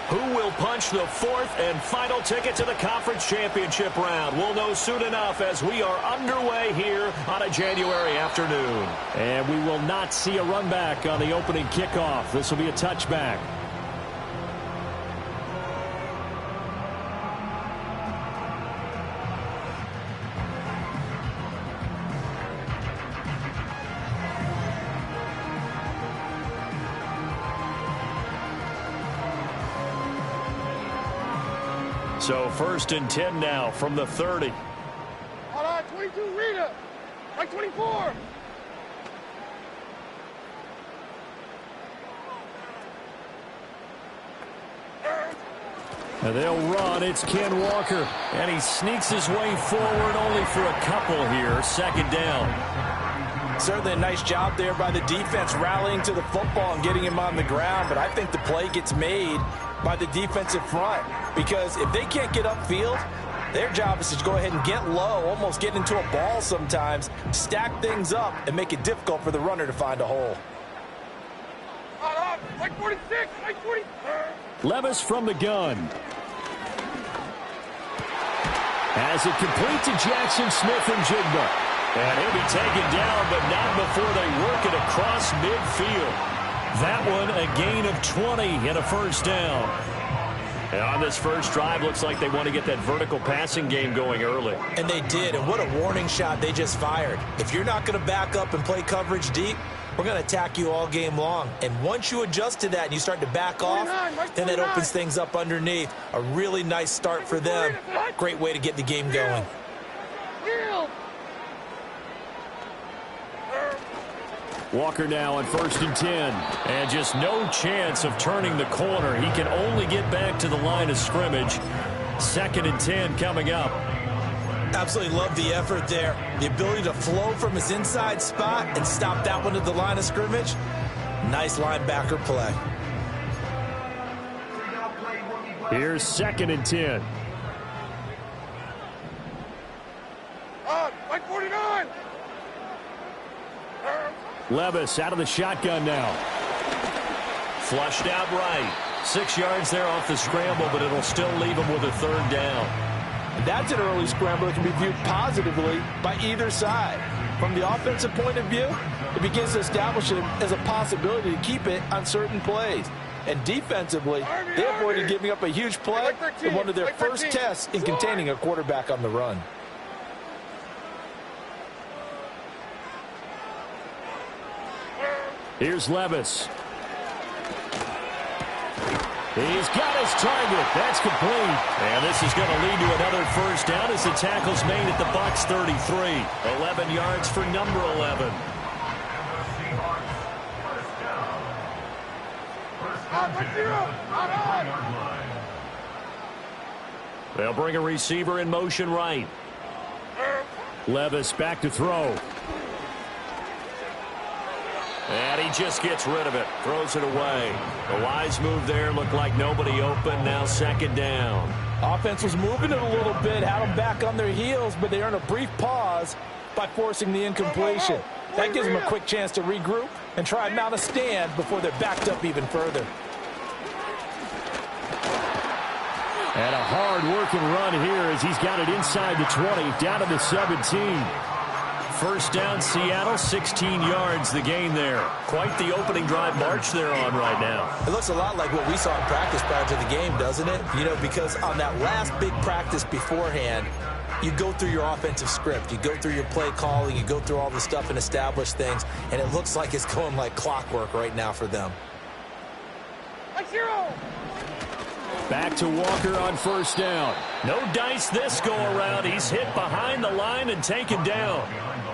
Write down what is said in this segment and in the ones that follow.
Who will punch the fourth and final ticket to the conference championship round? We'll know soon enough as we are underway here on a January afternoon. And we will not see a run back on the opening kickoff. This will be a touchback. So 1st and 10 now from the 30. Hold on, 22, Rita. Like 24. And they'll run. It's Ken Walker. And he sneaks his way forward only for a couple here. 2nd down. Certainly a nice job there by the defense rallying to the football and getting him on the ground. But I think the play gets made by the defensive front, because if they can't get upfield, their job is to go ahead and get low, almost get into a ball sometimes, stack things up, and make it difficult for the runner to find a hole. Like 46, like 40. Levis from the gun. Has it complete to Jackson Smith-Njigba. And he'll be taken down, but not before they work it across midfield. That one a gain of 20 and a 1st down. And on this first drive, looks like they want to get that vertical passing game going early. And they did, and what a warning shot they just fired. If you're not going to back up and play coverage deep, we're going to attack you all game long. And once you adjust to that and you start to back off, then that opens things up underneath. A really nice start for them. Great way to get the game going. Walker now on 1st and 10. And just no chance of turning the corner. He can only get back to the line of scrimmage. 2nd and 10 coming up. Absolutely love the effort there. The ability to flow from his inside spot and stop that one at the line of scrimmage. Nice linebacker play. Here's 2nd and 10. Like 49. Levis out of the shotgun now. Flushed out right. 6 yards there off the scramble, but it'll still leave him with a 3rd down. And that's an early scramble that can be viewed positively by either side. From the offensive point of view, it begins to establish him as a possibility to keep it on certain plays. And defensively, they avoided giving up a huge play in one of their first tests in containing a quarterback on the run. Here's Levis. He's got his target. That's complete. And this is going to lead to another 1st down as the tackle's made at the Bucs 33. 11 yards for number 11. They'll bring a receiver in motion right. Levis back to throw. And he just gets rid of it. Throws it away. A wise move there. Looked like nobody open. Now 2nd down. Offense was moving it a little bit. Had them back on their heels, but they earned a brief pause by forcing the incompletion. That gives them a quick chance to regroup and try and mount a stand before they're backed up even further. And a hard-working run here as he's got it inside the 20, down to the 17. 1st down, Seattle, 16 yards the gain there. Quite the opening drive march they're on right now. It looks a lot like what we saw in practice prior to the game, doesn't it? You know, because on that last big practice beforehand, you go through your offensive script. You go through your play calling. You go through all the stuff and establish things. And it looks like it's going like clockwork right now for them. Back to Walker on 1st down. No dice this go-around. He's hit behind the line and taken down.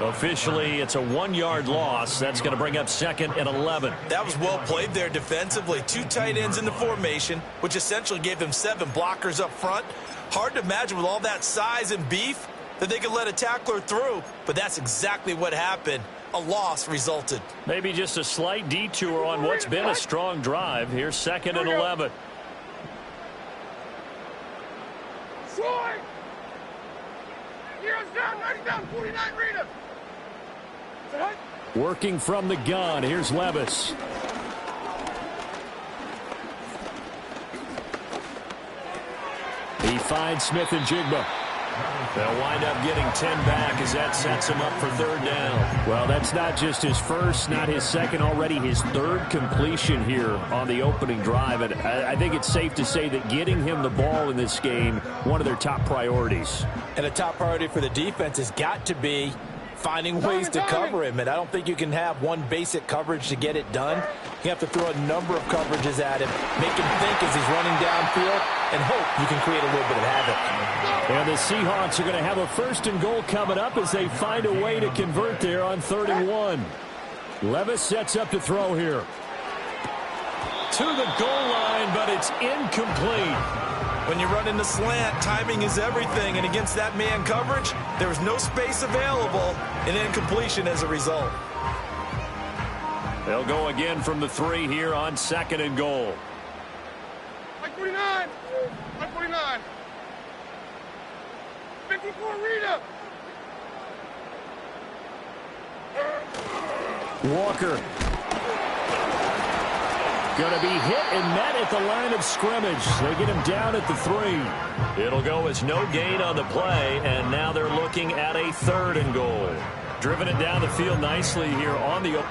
Officially, it's a 1-yard loss. That's going to bring up 2nd and 11. That was well played there defensively. 2 tight ends in the formation, which essentially gave them 7 blockers up front. Hard to imagine with all that size and beef that they could let a tackler through, but that's exactly what happened. A loss resulted. Maybe just a slight detour on what's been a strong drive. Here's 2nd and 11. Heroes down, 90 down, 49 Rita. Working from the gun. Here's Levis. He finds Smith and Jigba. They'll wind up getting 10 back as that sets him up for third down. Well, that's not just his first, not his second, already his third completion here on the opening drive. And I think it's safe to say that getting him the ball in this game, one of their top priorities. And a top priority for the defense has got to be finding ways to cover him. And I don't think you can have one basic coverage to get it done. You have to throw a number of coverages at him, make him think as he's running downfield, and hope you can create a little bit of havoc. And the Seahawks are going to have a first and goal coming up as they find a way to convert there on 3rd and 1. Levis sets up to throw here. To the goal line, but it's incomplete. When you run in the slant, timing is everything, and against that man coverage, there was no space available, and incompletion as a result. They'll go again from the 3 here on 2nd and goal. 49. 49. 54 Rita. Walker. Going to be hit and met at the line of scrimmage. They get him down at the 3. It'll go as no gain on the play, and now they're looking at a 3rd and goal. Driven it down the field nicely here on the...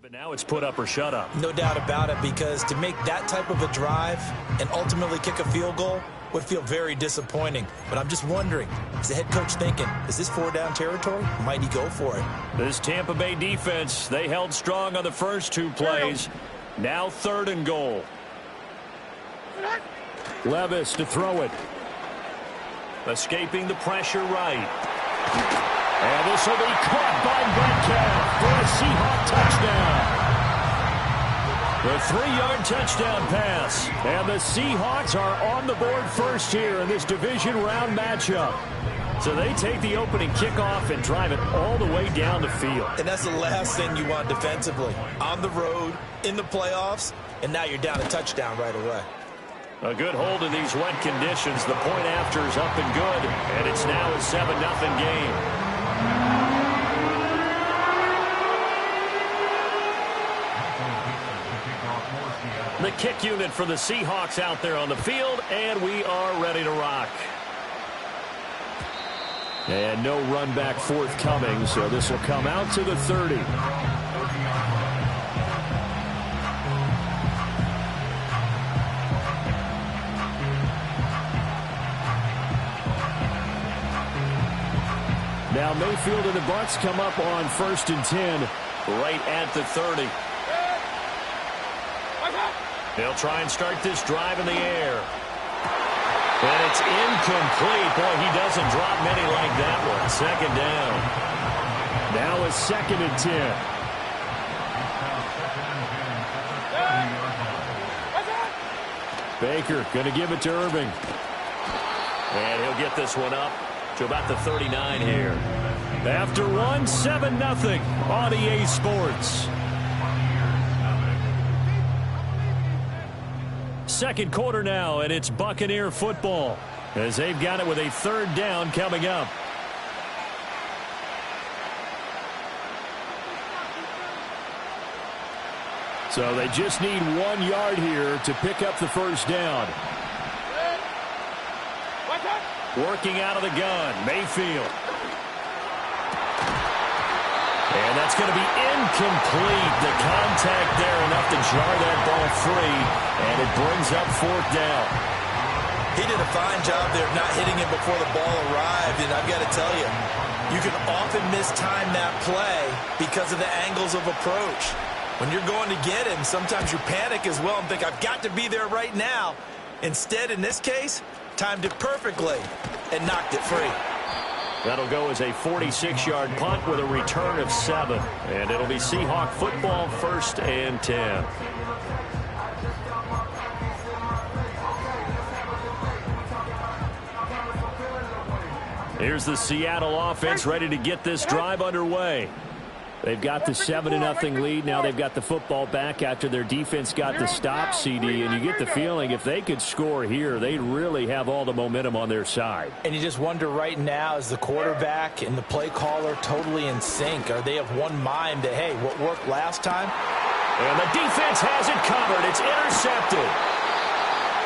But now it's put up or shut up. No doubt about it, because to make that type of a drive and ultimately kick a field goal would feel very disappointing. But I'm just wondering, is the head coach thinking, is this 4-down territory? Might he go for it? This Tampa Bay defense, they held strong on the first 2 plays. Now 3rd and goal. Levis to throw it. Escaping the pressure right. And this will be caught by Metcalf for a Seahawk touchdown. The 3-yard touchdown pass. And the Seahawks are on the board first here in this division round matchup. So they take the opening kickoff and drive it all the way down the field. And that's the last thing you want defensively. On the road, in the playoffs, and now you're down a touchdown right away. A good hold in these wet conditions. The point after is up and good, and it's now a 7-0 game. The kick unit for the Seahawks out there on the field, and we are ready to rock. And no run back forthcoming, so this will come out to the 30. Now Mayfield and the Bucs come up on 1st and 10. Right at the 30. They'll try and start this drive in the air. And it's incomplete. Boy, he doesn't drop many like that one. Second down. Now a 2nd and 10. Baker going to give it to Irving. And he'll get this one up to about the 39 here. After one, 7-0 on EA Sports. Second quarter now, and it's Buccaneer football as they've got it with a 3rd down coming up. So they just need 1 yard here to pick up the 1st down. Working out of the gun, Mayfield. And that's going to be incomplete. The contact there enough to jar that ball free, and it brings up 4th down. He did a fine job there of not hitting him before the ball arrived, and I've got to tell you, you can often mistime that play because of the angles of approach. When you're going to get him, sometimes you panic as well and think, I've got to be there right now. Instead, in this case, timed it perfectly and knocked it free. That'll go as a 46-yard punt with a return of 7. And it'll be Seahawk football, 1st and 10. Here's the Seattle offense ready to get this drive underway. They've got the 7-0 lead. Now they've got the football back after their defense got the stop, CD. And you get the feeling if they could score here, they'd really have all the momentum on their side. And you just wonder right now, is the quarterback and the play caller totally in sync? Are they of one mind that, hey, what worked last time? And the defense has it covered. It's intercepted.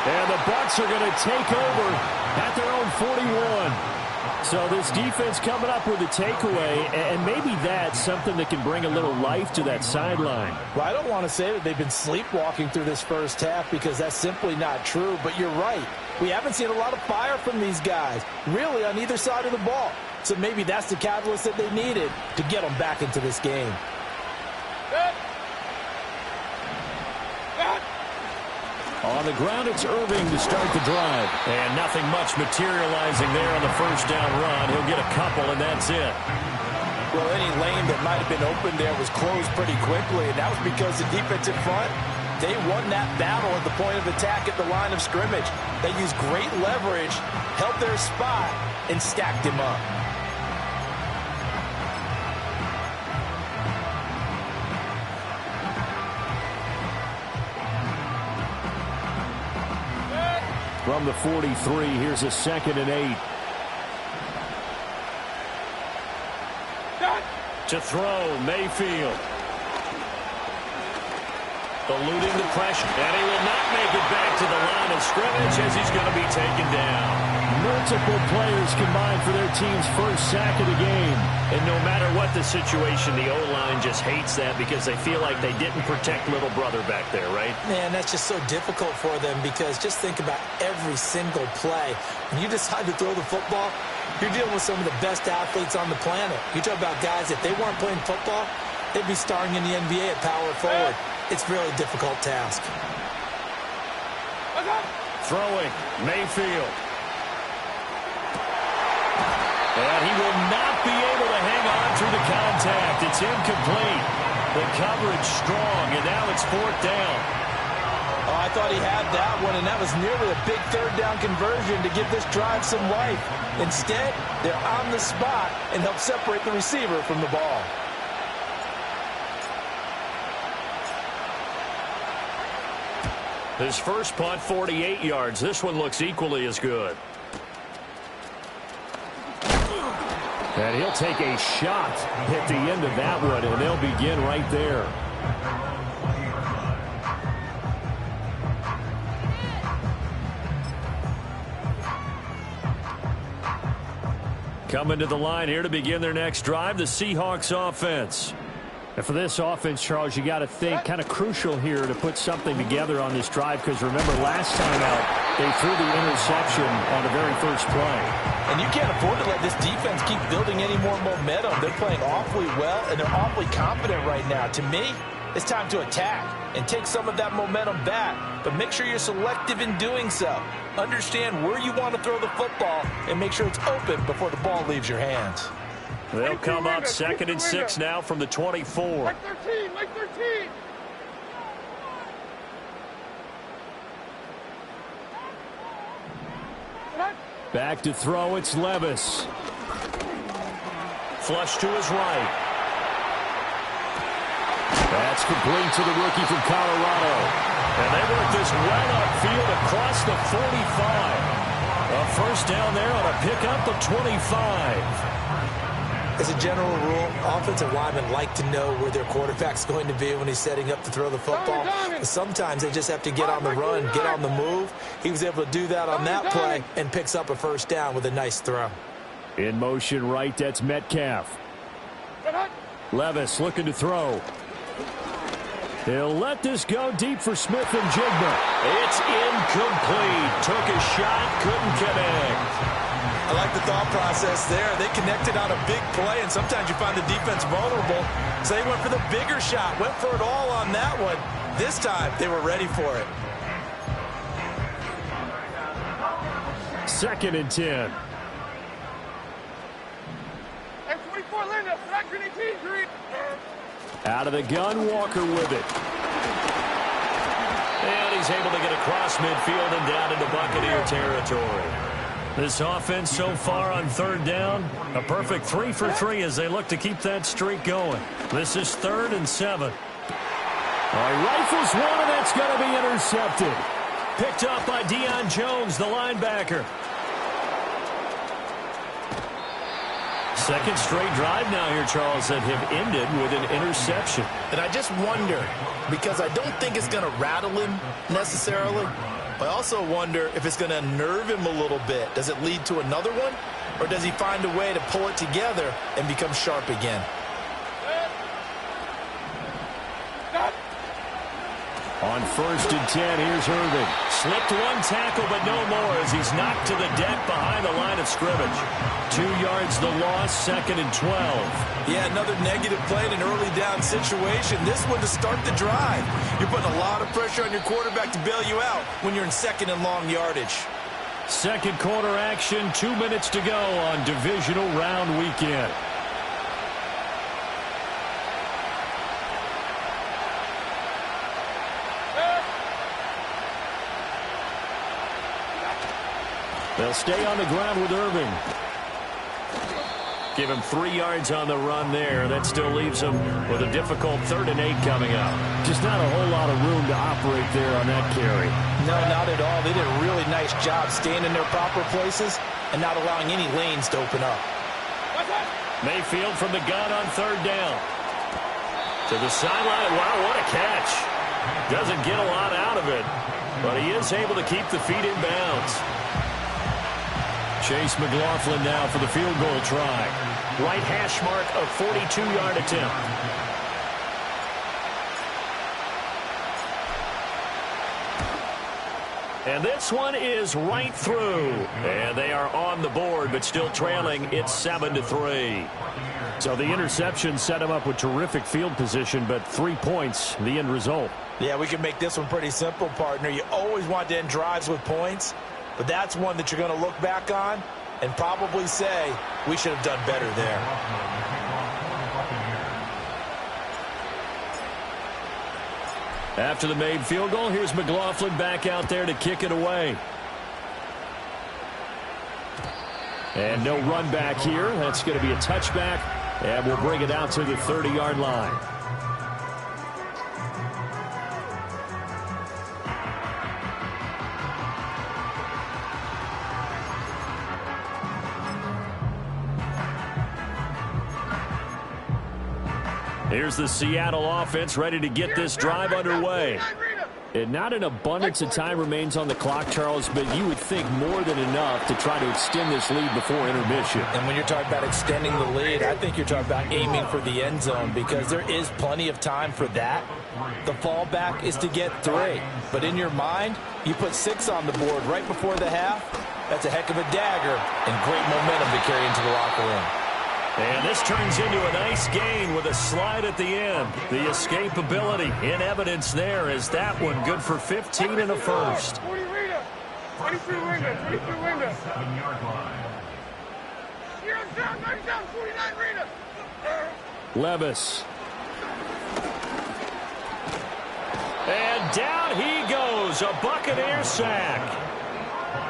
And the Bucs are going to take over at their own 41. So this defense coming up with a takeaway, and maybe that's something that can bring a little life to that sideline. Well, I don't want to say that they've been sleepwalking through this first half because that's simply not true, but you're right. We haven't seen a lot of fire from these guys, really on either side of the ball. So maybe that's the catalyst that they needed to get them back into this game. On the ground, it's Irving to start the drive. And nothing much materializing there on the 1st down run. He'll get a couple, and that's it. Well, any lane that might have been open there was closed pretty quickly, and that was because the defense in front, they won that battle at the point of attack at the line of scrimmage. They used great leverage, held their spot, and stacked him up. From the 43, here's a 2nd and 8. To throw, Mayfield. Eluding the pressure. And he will not make it back to the line of scrimmage as he's going to be taken down. Multiple players combined for their team's 1st sack of the game. And no matter what the situation, the O-line just hates that because they feel like they didn't protect little brother back there, right? Man, that's just so difficult for them because just think about every single play. When you decide to throw the football, you're dealing with some of the best athletes on the planet. You talk about guys, if they weren't playing football, they'd be starring in the NBA at power forward. It's a really difficult task. Throwing, Mayfield. And he will not be able to hang on through the contact. It's incomplete. The coverage strong, and now it's 4th down. Oh, I thought he had that one, and that was nearly a big 3rd down conversion to give this drive some life. Instead, they're on the spot and help separate the receiver from the ball. His first punt, 48 yards. This one looks equally as good. And he'll take a shot at the end of that one, and they'll begin right there. Coming to the line here to begin their next drive, the Seahawks offense. And for this offense, Charles, you got to think kind of crucial here to put something together on this drive because remember last time out they threw the interception on the very first play. And you can't afford to let this defense keep building any more momentum. They're playing awfully well and they're awfully confident right now. To me, it's time to attack and take some of that momentum back, but make sure you're selective in doing so. Understand where you want to throw the football and make sure it's open before the ball leaves your hands. They'll come up 2nd and 6 now from the 24. Like 13, like 13. Back to throw, it's Levis. Flush to his right. That's complete to the rookie from Colorado. And they work this well upfield across the 45. A first down there on a pickup of 25. As a general rule, offensive linemen like to know where their quarterback's going to be when he's setting up to throw the football. Sometimes they just have to get on the run, get on the move. He was able to do that on that play and picks up a first down with a nice throw. In motion right, that's Metcalf. Levis looking to throw. He'll let this go deep for Smith and Jigba. It's incomplete. Took a shot, couldn't connect. I like the thought process there. They connected on a big play, and sometimes you find the defense vulnerable. So they went for the bigger shot, went for it all on that one. This time, they were ready for it. 2nd and 10. And 24, Linda. Back 18, Green. Out of the gun, Walker with it. And he's able to get across midfield and down into Buccaneer territory. This offense so far on 3rd down, a perfect 3 for 3 as they look to keep that streak going. This is 3rd and 7. Rifles one, and that's going to be intercepted. Picked up by Deion Jones, the linebacker. Second straight drive now here, Charles, that have ended with an interception. And I just wonder, because I don't think it's going to rattle him necessarily, I also wonder if it's going to nerve him a little bit. Does it lead to another one? Or does he find a way to pull it together and become sharp again? On 1st and 10, here's Irvin. Slipped one tackle, but no more as he's knocked to the deck behind the line of scrimmage. 2 yards the loss, 2nd and 12. Yeah, another negative play in an early down situation. This one to start the drive. You're putting a lot of pressure on your quarterback to bail you out when you're in 2nd and long yardage. Second quarter action, 2 minutes to go on divisional round weekend. They'll stay on the ground with Irving. Give him 3 yards on the run there. That still leaves him with a difficult 3rd and 8 coming up. Just not a whole lot of room to operate there on that carry. No, not at all. They did a really nice job staying in their proper places and not allowing any lanes to open up. Mayfield from the gun on 3rd down. To the sideline. Wow, what a catch. Doesn't get a lot out of it, but he is able to keep the feet in bounds. Chase McLaughlin now for the field goal try. Right hash mark of 42-yard attempt. And this one is right through. And they are on the board, but still trailing. It's 7-3. So the interception set him up with terrific field position, but 3 points, the end result. Yeah, we can make this one pretty simple, partner. You always want to end drives with points, but that's one that you're going to look back on and probably say, we should have done better there. After the made field goal, here's McLaughlin back out there to kick it away. And no run back here. That's going to be a touchback, and we'll bring it out to the 30-yard line. Here's the Seattle offense ready to get this drive underway. And not an abundance of time remains on the clock, Charles, but you would think more than enough to try to extend this lead before intermission. And when you're talking about extending the lead, I think you're talking about aiming for the end zone because there is plenty of time for that. The fallback is to get 3. But in your mind, you put 6 on the board right before the half. That's a heck of a dagger and great momentum to carry into the locker room. And this turns into a nice gain with a slide at the end. The escapability in evidence there as that one good for 15 and a first. 40 Rita. 22 Linda. 22 Linda. 7-yard line. 97, 49 Rita. Levis. And down he goes. A Buccaneer sack.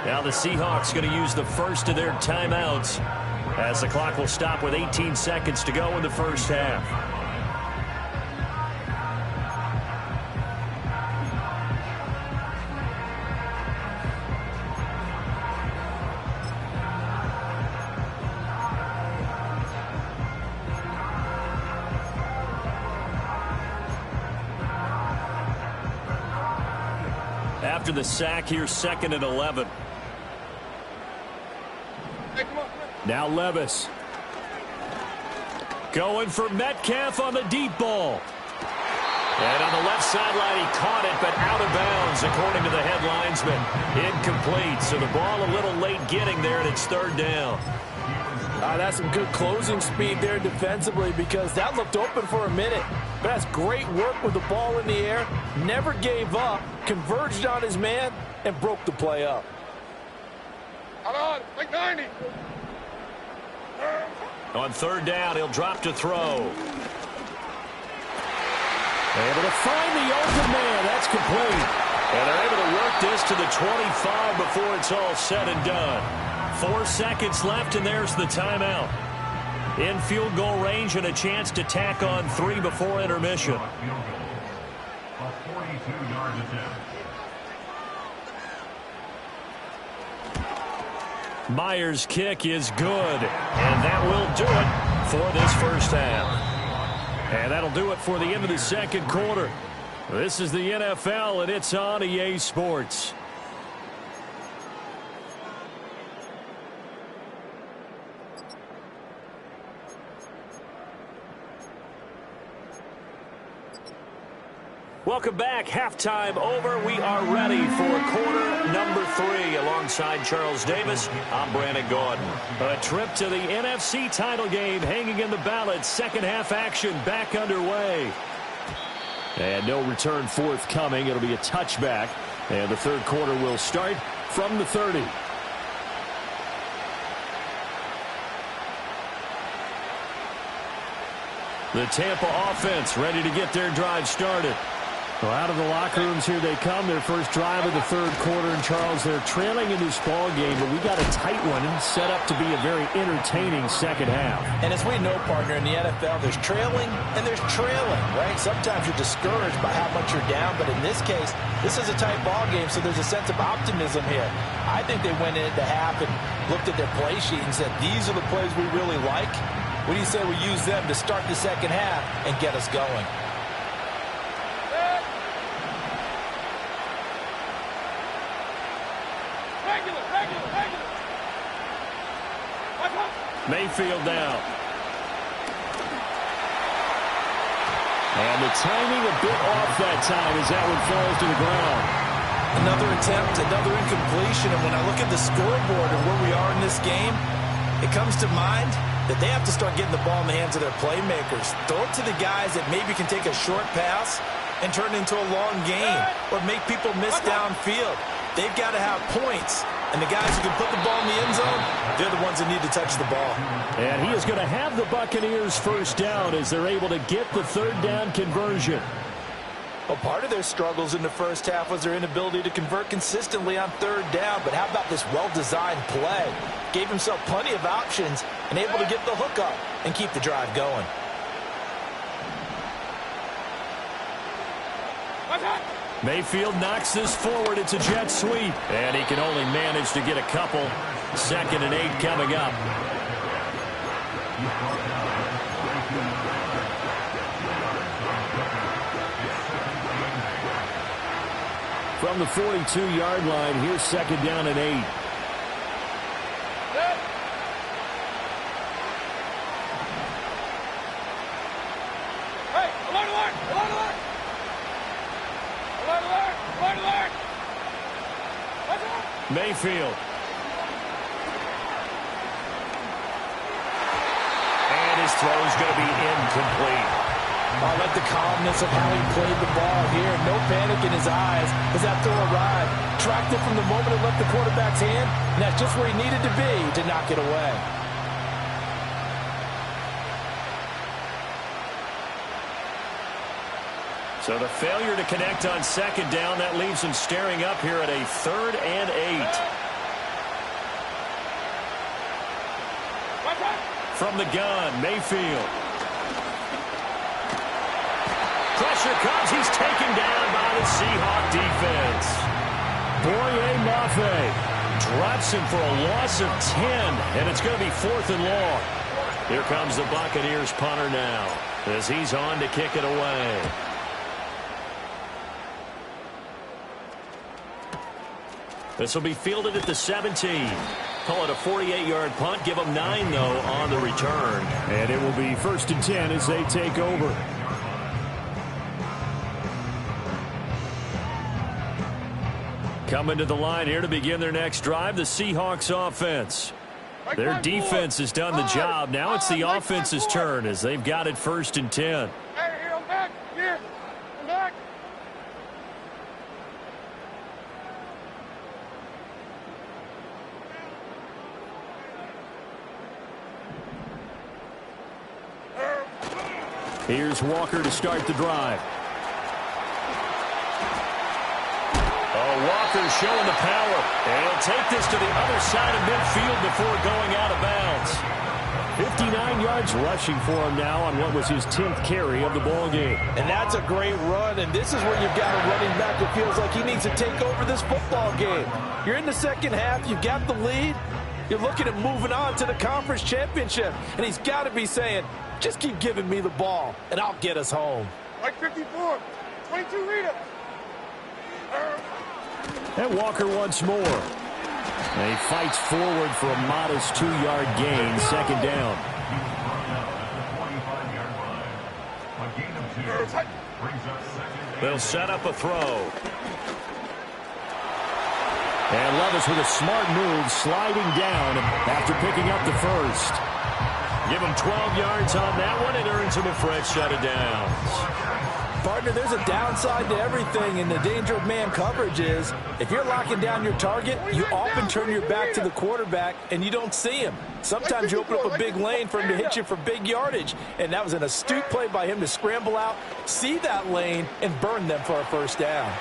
Now the Seahawks going to use the first of their timeouts as the clock will stop with 18 seconds to go in the first half. After the sack, here's 2nd and 11. Now Levis. Going for Metcalf on the deep ball. And on the left sideline, he caught it, but out of bounds, according to the head linesman. Incomplete, so the ball a little late getting there, and it's 3rd down. That's some good closing speed there defensively because that looked open for a minute. But that's great work with the ball in the air. Never gave up, converged on his man, and broke the play up. Hold on, like 90. On 3rd down, he'll drop to throw. Able to find the open man. That's complete. And they're able to work this to the 25 before it's all said and done. 4 seconds left, and there's the timeout. In field goal range and a chance to tack on 3 before intermission. A 42-yard attempt. Myers' kick is good, and that will do it for this first half. And that'll do it for the end of the second quarter. This is the NFL, and it's on EA Sports. Welcome back. Halftime over. We are ready for quarter number 3. Alongside Charles Davis, I'm Brandon Gaudin. A trip to the NFC title game hanging in the balance. Second half action back underway. And no return forthcoming. It'll be a touchback. And the third quarter will start from the 30. The Tampa offense ready to get their drive started. Well, out of the locker rooms here they come. Their first drive of the third quarter. And, Charles, they're trailing in this ball game, but we got a tight one set up to be a very entertaining second half. And as we know, partner, in the NFL, there's trailing and there's trailing, right? Sometimes you're discouraged by how much you're down, but in this case, this is a tight ball game, so there's a sense of optimism here. I think they went into half and looked at their play sheet and said, these are the plays we really like. What do you say we use them to start the second half and get us going? Mayfield down. And the timing a bit off that time as that one falls to the ground. Another attempt, another incompletion, and when I look at the scoreboard and where we are in this game, it comes to mind that they have to start getting the ball in the hands of their playmakers. Throw it to the guys that maybe can take a short pass and turn it into a long gain or make people miss downfield. They've got to have points. And the guys who can put the ball in the end zone, they're the ones that need to touch the ball. And he is going to have the Buccaneers first down as they're able to get the third down conversion. Well, part of their struggles in the first half was their inability to convert consistently on third down. But how about this well-designed play? Gave himself plenty of options and able to get the hook up and keep the drive going. Mayfield knocks this forward. It's a jet sweep. And he can only manage to get a couple. 2nd and 8 coming up. From the 42-yard line, here's 2nd down and 8. Mayfield. his throw is going to be incomplete. I like the calmness of how he played the ball here. No panic in his eyes as that throw arrived. Tracked it from the moment it left the quarterback's hand, and that's just where he needed to be to knock it away. So the failure to connect on second down, that leaves him staring up here at a 3rd and 8. From the gun, Mayfield. Pressure comes. He's taken down by the Seahawk defense. Boye Mafe drops him for a loss of 10, and it's going to be 4th and long. Here comes the Buccaneers punter now as he's on to kick it away. This will be fielded at the 17. Call it a 48-yard punt. Give them 9, though, on the return. And it will be 1st and 10 as they take over. Coming to the line here to begin their next drive, the Seahawks offense. Their defense has done the job. Now it's the offense's turn as they've got it 1st and 10. Hey, here, I'm back. Here, I'm back. Here's Walker to start the drive. Walker's showing the power. And he'll take this to the other side of midfield before going out of bounds. 59 yards rushing for him now on what was his 10th carry of the ball game. And that's a great run, and this is where you've got a running back who feels like he needs to take over this football game. You're in the second half. You got the lead. You're looking at moving on to the conference championship, and he's got to be saying, just keep giving me the ball, and I'll get us home. Like 54, 22 reader. And Walker once more. And he fights forward for a modest 2-yard gain, 2nd down. They'll set up a throw. And Levis with a smart move, sliding down after picking up the first. Give him 12 yards on that one. It earns him a fresh set of downs. Partner, there's a downside to everything, and the danger of man coverage is if you're locking down your target, you often turn your back to the quarterback and you don't see him. Sometimes you open up a big lane for him to hit you for big yardage, and that was an astute play by him to scramble out, see that lane, and burn them for a first down.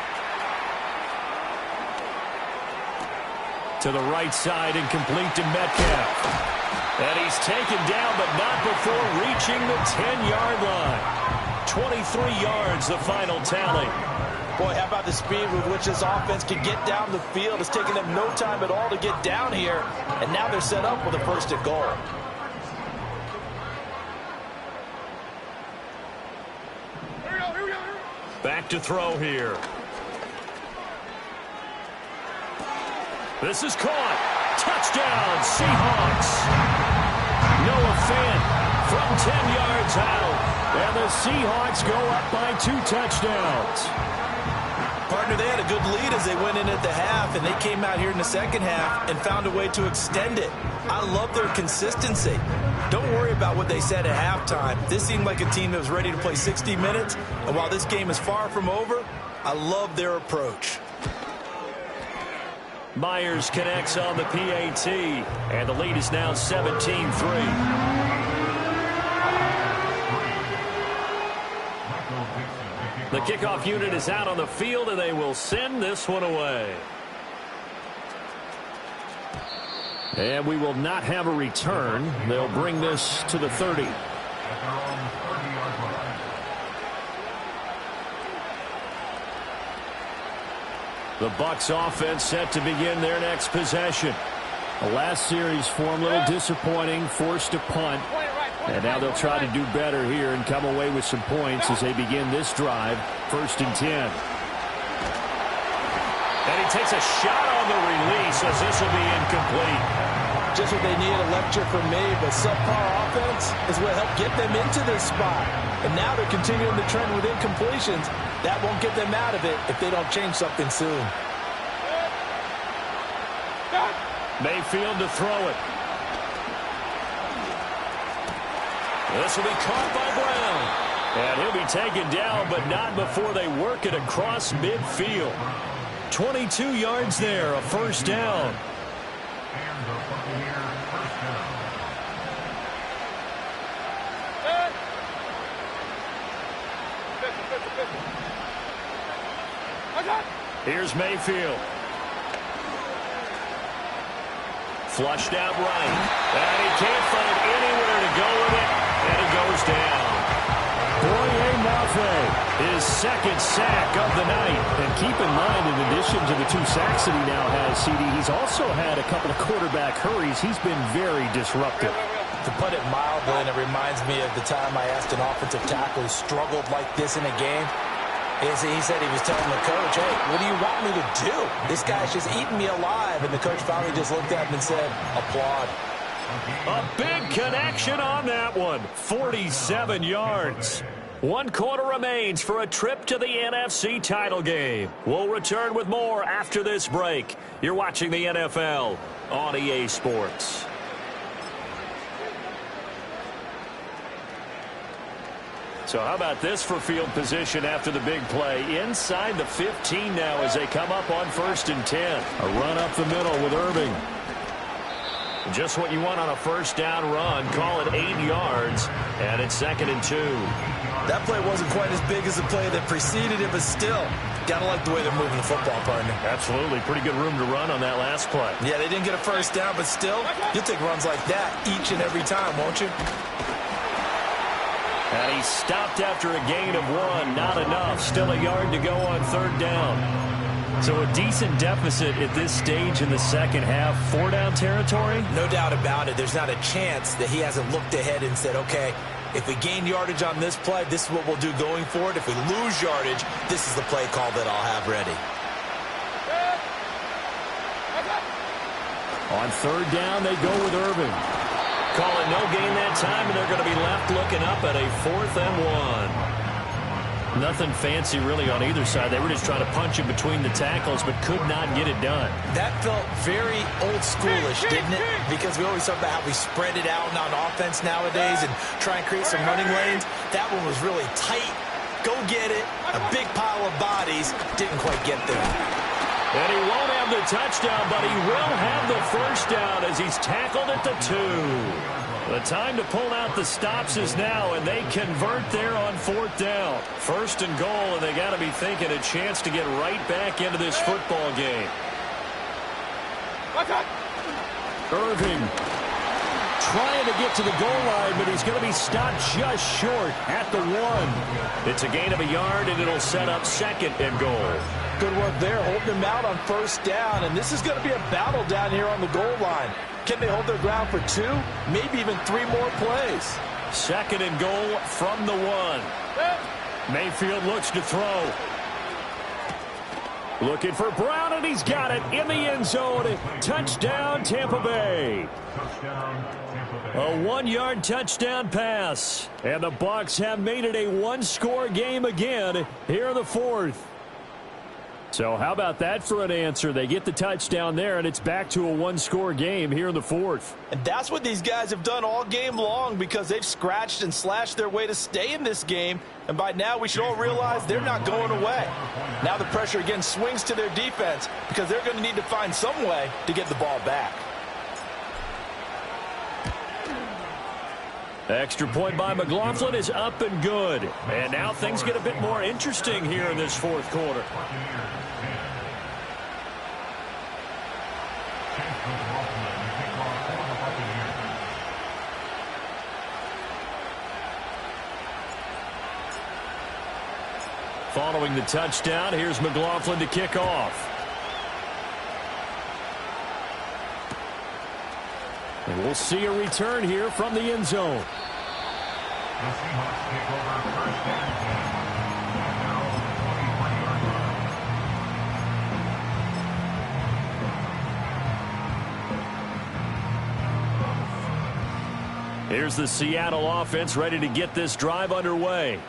To the right side and complete to Metcalf. And he's taken down, but not before reaching the 10-yard line. 23 yards, the final tally. Boy, how about the speed with which this offense can get down the field? It's taken them no time at all to get down here, and now they're set up with a 1st and goal. Here we go. Back to throw here. This is caught. Touchdown, Seahawks. Noah Fant from 10 yards out. And the Seahawks go up by 2 touchdowns. Partner, they had a good lead as they went in at the half, and they came out here in the second half and found a way to extend it. I love their consistency. Don't worry about what they said at halftime. This seemed like a team that was ready to play 60 minutes, and while this game is far from over, I love their approach. Myers connects on the PAT, and the lead is now 17-3. The kickoff unit is out on the field, and they will send this one away. And we will not have a return. They'll bring this to the 30. The Bucs offense set to begin their next possession. The last series form a little disappointing, forced a punt. And now they'll try to do better here and come away with some points as they begin this drive, 1st and 10. And he takes a shot on the release as this will be incomplete. Just what they need, a lecture from me, but subpar offense is what helped get them into this spot. And now they're continuing the trend with incompletions. That won't get them out of it if they don't change something soon. Mayfield to throw it. This will be caught by Brown. And he'll be taken down, but not before they work it across midfield. 22 yards there, a first down. And the Buccaneers first down. Here's Mayfield. Flushed out right. And he can't find anywhere to go with it. And he goes down. Boye Mafe, his second sack of the night. And keep in mind, in addition to the 2 sacks that he now has, CD, he's also had a couple of quarterback hurries. He's been very disruptive. To put it mildly, and it reminds me of the time I asked an offensive tackle who struggled like this in a game. He said he was telling the coach, hey, what do you want me to do? This guy's just eating me alive. And the coach finally just looked at him and said, applaud. A big connection on that one. 47 yards. 1 quarter remains for a trip to the NFC title game. We'll return with more after this break. You're watching the NFL on EA Sports. So how about this for field position after the big play? Inside the 15 now as they come up on 1st and 10. A run up the middle with Irving. Just what you want on a first down run. Call it 8 yards, and it's 2nd and 2. That play wasn't quite as big as the play that preceded it, but still, gotta like the way they're moving the football, partner. Absolutely. Pretty good room to run on that last play. Yeah, they didn't get a first down, but still, you'll take runs like that each and every time, won't you? And he stopped after a gain of 1. Not enough. Still a yard to go on 3rd down. So a decent deficit at this stage in the second half. 4-down territory? No doubt about it. There's not a chance that he hasn't looked ahead and said, okay, if we gain yardage on this play, this is what we'll do going forward. If we lose yardage, this is the play call that I'll have ready. On 3rd down, they go with Irving. Call it no gain that time, and they're going to be left looking up at a 4th and 1. Nothing fancy really on either side. They were just trying to punch in between the tackles, but could not get it done. That felt very old schoolish, didn't it? Because we always talk about how we spread it out on offense nowadays and try and create some running lanes. That one was really tight. Go get it. A big pile of bodies. Didn't quite get there. And he won't have the touchdown, but he will have the first down as he's tackled at the 2. The time to pull out the stops is now, and they convert there on 4th down. 1st and goal, and they got to be thinking a chance to get right back into this football game. Irving trying to get to the goal line, but he's going to be stopped just short at the 1. It's a gain of a yard, and it'll set up 2nd and goal. Good work there, holding them out on 1st down, and this is going to be a battle down here on the goal line. Can they hold their ground for 2, maybe even 3 more plays? 2nd and goal from the 1. Mayfield looks to throw. Looking for Brown, and he's got it in the end zone. Touchdown, Tampa Bay. Touchdown, Tampa Bay. A 1-yard touchdown pass. And the Bucs have made it a 1-score game again here in the 4th. So how about that for an answer? They get the touchdown there, and it's back to a 1-score game here in the 4th. And that's what these guys have done all game long because they've scratched and slashed their way to stay in this game. And by now, we should all realize they're not going away. Now the pressure again swings to their defense because they're going to need to find some way to get the ball back. Extra point by McLaughlin is up and good. And now things get a bit more interesting here in this 4th quarter. Following the touchdown, here's McLaughlin to kick off. And we'll see a return here from the end zone. The Seahawks take over 1st and 10. And now the 23-yard line. Here's the Seattle offense ready to get this drive underway.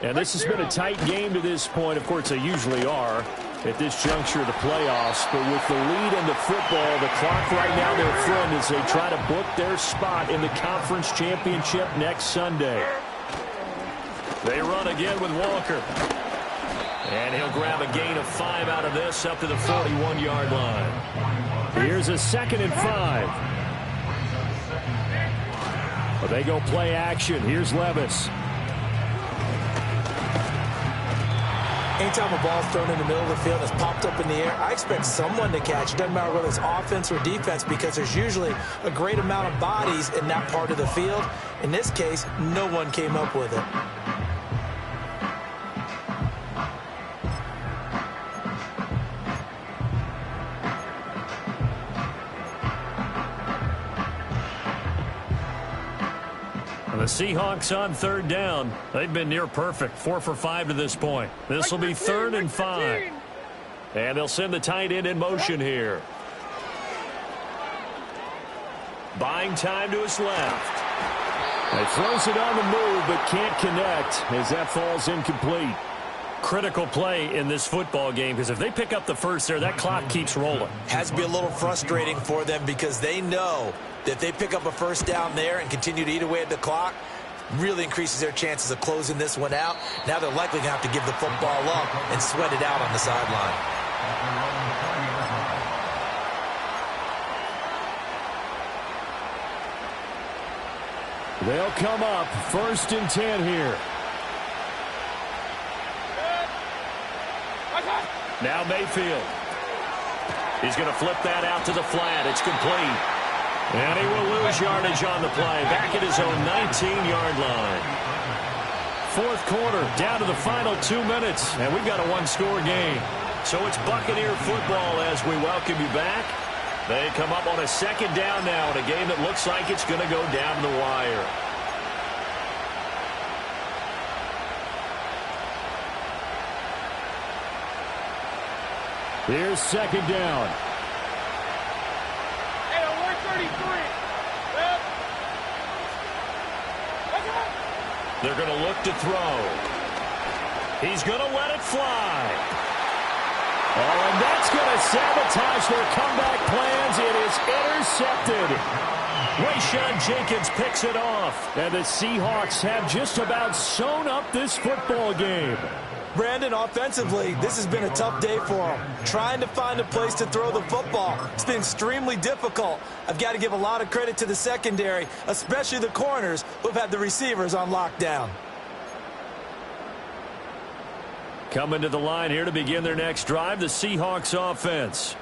And this has been a tight game to this point. Of course, they usually are. at this juncture of the playoffs. But with the lead in the football, the clock right now, their friend, as they try to book their spot in the conference championship next Sunday. They run again with Walker. And he'll grab a gain of 5 out of this up to the 41-yard line. Here's a 2nd and 5. Well, they go play action. Here's Levis. Anytime a ball's thrown in the middle of the field and it's popped up in the air, I expect someone to catch. It doesn't matter whether it's offense or defense, because there's usually a great amount of bodies in that part of the field. In this case, no one came up with it. The Seahawks on 3rd down. They've been near perfect, 4 for 5 to this point. This will be 3rd and 5. And they'll send the tight end in motion here. Buying time to his left. He throws it on the move but can't connect as that falls incomplete. Critical play in this football game, because if they pick up the first there, that clock keeps rolling. Has to be a little frustrating for them, because they know that if they pick up a first down there and continue to eat away at the clock, really increases their chances of closing this one out. Now they're likely going to have to give the football up and sweat it out on the sideline. They'll come up 1st and 10 here. Now Mayfield. He's going to flip that out to the flat. It's complete. And he will lose yardage on the play. Back at his own 19-yard line. 4th quarter, down to the final 2 minutes. And we've got a 1-score game. So it's Buccaneer football as we welcome you back. They come up on a 2nd down now in a game that looks like it's going to go down to the wire. Here's 2nd down. They're going to look to throw. He's going to let it fly. Oh, and that's going to sabotage their comeback plans. It is intercepted. Rayshawn Jenkins picks it off. And the Seahawks have just about sewn up this football game. Brandon, offensively, this has been a tough day for them. Trying to find a place to throw the football. It's been extremely difficult. I've got to give a lot of credit to the secondary, especially the corners who've had the receivers on lockdown. Coming to the line here to begin their next drive, the Seahawks offense.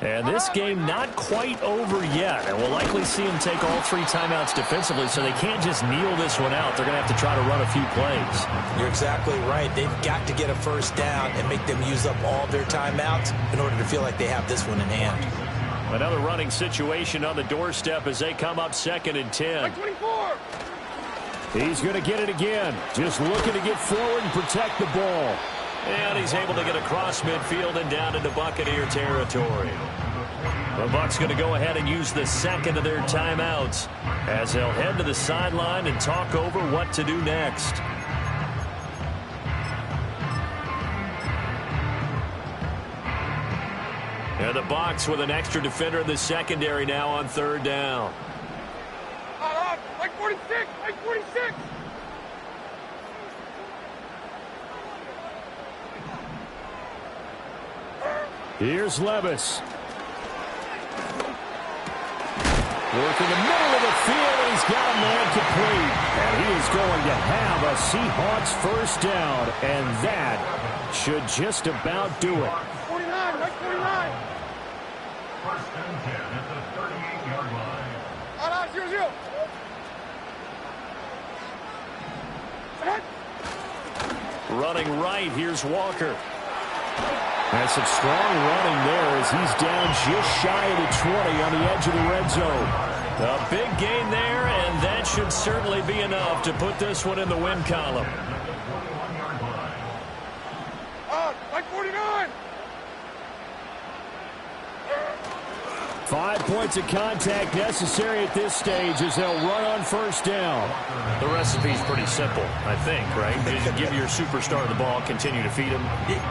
And this game not quite over yet. And we'll likely see them take all 3 timeouts defensively, so they can't just kneel this one out. They're going to have to try to run a few plays. You're exactly right. They've got to get a first down and make them use up all their timeouts in order to feel like they have this one in hand. Another running situation on the doorstep as they come up 2nd and 10. 24. He's going to get it again. Just looking to get forward and protect the ball. And he's able to get across midfield and down into Buccaneer territory. The Bucs going to go ahead and use the 2nd of their timeouts as they'll head to the sideline and talk over what to do next. And the Bucs with an extra defender in the secondary now on 3rd down. Like 46, like 46. Here's Levis. Working the middle of the field, and he's got a man complete. And he is going to have a Seahawks first down, and that should just about do it. 49, like 49. 1st and 10 at the 38-yard line. 0-0. Running right, here's Walker. And some strong running there as he's down just shy of the 20 on the edge of the red zone. A big gain there, and that should certainly be enough to put this one in the win column. Like 49. 5 points of contact necessary at this stage as they'll run on first down. The recipe's pretty simple, I think, right? Just give your superstar the ball, continue to feed him.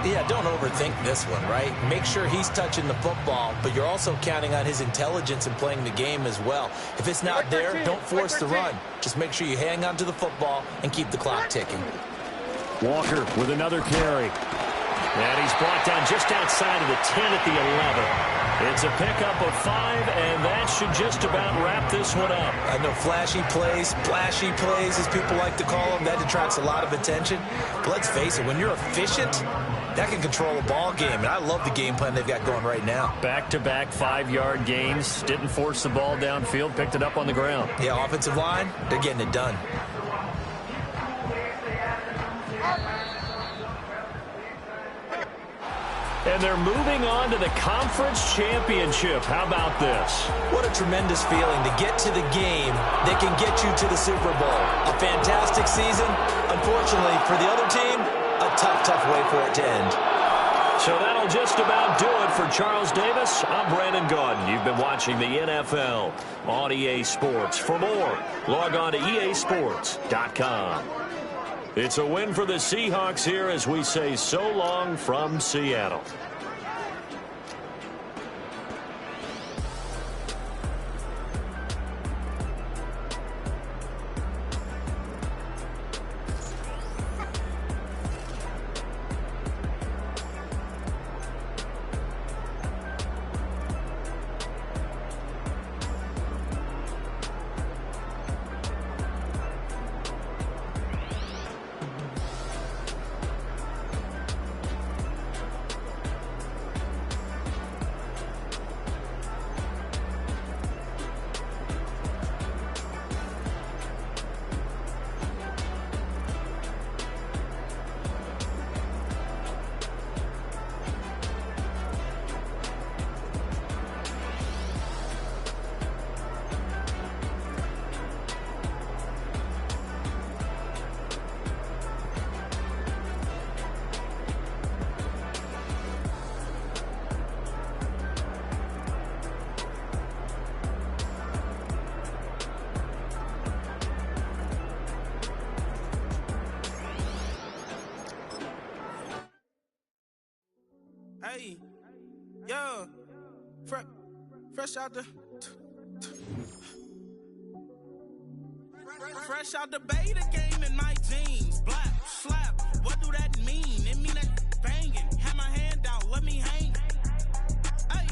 Yeah, don't overthink this one, right? Make sure he's touching the football, but you're also counting on his intelligence in playing the game as well. If it's not there, don't force the run. Just make sure you hang on to the football and keep the clock ticking. Walker with another carry. And he's brought down just outside of the 10 at the 11. It's a pickup of 5, and that should just about wrap this one up. I know flashy plays, splashy plays, as people like to call them, that attracts a lot of attention. But let's face it, when you're efficient, that can control a ball game. And I love the game plan they've got going right now. Back-to-back 5-yard gains. Didn't force the ball downfield, picked it up on the ground. Yeah, offensive line, they're getting it done. And they're moving on to the conference championship. How about this? What a tremendous feeling to get to the game that can get you to the Super Bowl. A fantastic season. Unfortunately, for the other team, a tough way for it to end. So that'll just about do it for Charles Davis. I'm Brandon Gaudin. You've been watching the NFL on EA Sports. For more, log on to easports.com. It's a win for the Seahawks here as we say so long from Seattle. Hey, yeah, fresh out the beta game in my jeans. Black, slap, what do that mean? It mean that banging. Have my hand out, let me hang. Hey,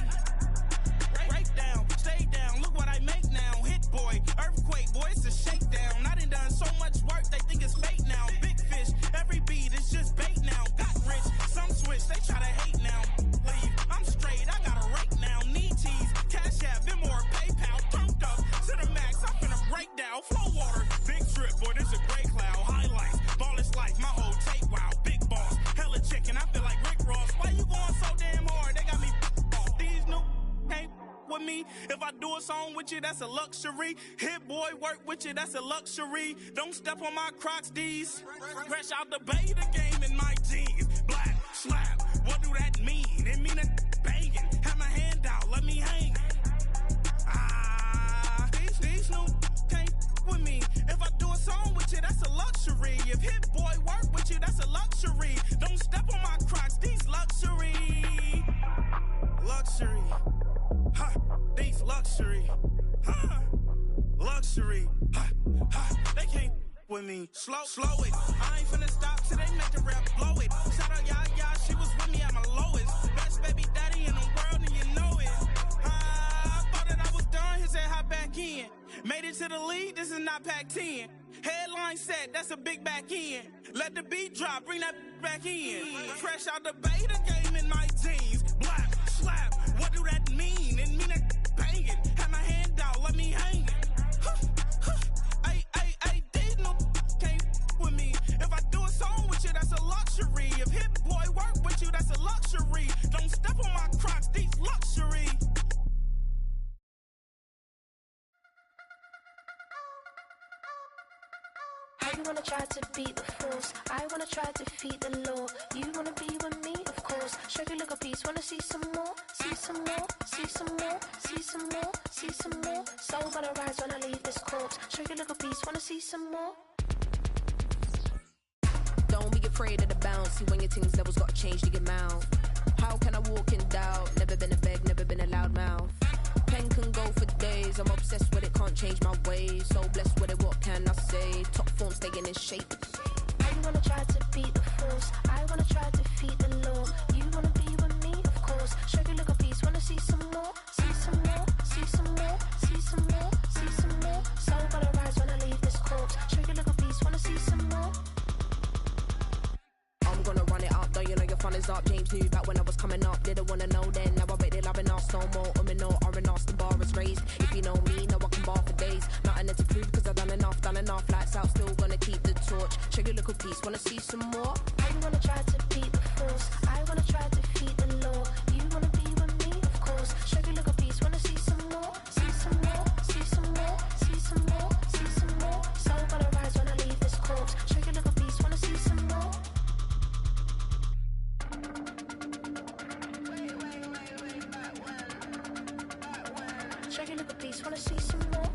break down, stay down, look what I make now. Hit boy, earthquake, boy, it's a shakedown. I done so much work, they think it's fake now. Big fish, every beat is just bait now. Got rich, some switch, they try to hate now. Leave, I'm straight, I got a rake now. Need tease, cash app, Venmo or PayPal. Turned up to the max, I'm finna break down. Flow water, big trip, boy, this a gray cloud. Highlights, ball is life, my whole tape, wow. Big boss, hella chicken, I feel like Rick Ross. Why you going so damn hard? They got me off. These new can't with me. If I do a song with you, that's a luxury. Hit boy, work with you, that's a luxury. Don't step on my Crocs, D's. Fresh out the beta game in my jeans. Black, slap, what do that mean? It mean that banging. Have my hand out, let me hang. These new can't with me. If I do a song with you, that's a luxury. If hit boy work with you, that's a luxury. Don't step on my Crocs, these luxury. Luxury. Ha, these luxury. Ha, luxury. Ha, ha, they can't with me. Slow it. I ain't finna stop till they make the rap blow it. Shout out Yaya, she was with me at my lowest. Best baby daddy in the world and you know it. I thought that I was done, he said hop back in. Made it to the league, this is not Pac-10. Headline set, that's a big back end. Let the beat drop, bring that back in. Fresh out the beta game in my jeans. Black, slap, what do that mean? It mean that banging. Have my hand out, let me hang it. These no can't with me. If I do a song with you, that's a luxury. If hit boy work with you, that's a luxury. Don't step on my Crocs, these luxury. You wanna try to beat the force, I wanna try to defeat the law. You wanna be with me, of course. course. Sugar little piece, wanna see some more, see some more, see some more, see some more, see some more. Soul gonna rise when I leave this corpse. Sugar little piece, wanna see some more. Don't be afraid of the bounce. See when your things levels got changed to your mouth. How can I walk in doubt? Never been a beg, never been a loud mouth. Pen can go for days. I'm obsessed with it, can't change my ways. So blessed with it, what can I say? Top form staying in shape. I wanna try to beat the force. I wanna try to defeat the law. You wanna be with me, of course. Sugar little piece, wanna see some more, see some more, see some more, see some more, see some more. Soul gonna rise when I leave this corpse. Sugar little piece, wanna see some more. I'm gonna run it up, though you know your fun is up. James knew back when I was coming up, didn't wanna know then. Now I bet they're loving us no more. No R&R's, the bar is raised. If you know me, now I can bar for days. Nothing to prove cause I've done enough. Lights out, still gonna keep the torch. Sugar little piece, wanna see some more? I wanna try to beat the force. I wanna try to defeat the law. You wanna be with me, of course. Sugar little piece, wanna see some more, see some more, see some more, see some more, see some more. Soul gonna rise when I leave this corpse. Sugar little piece, wanna see some more. Sugar little piece, wanna see some more,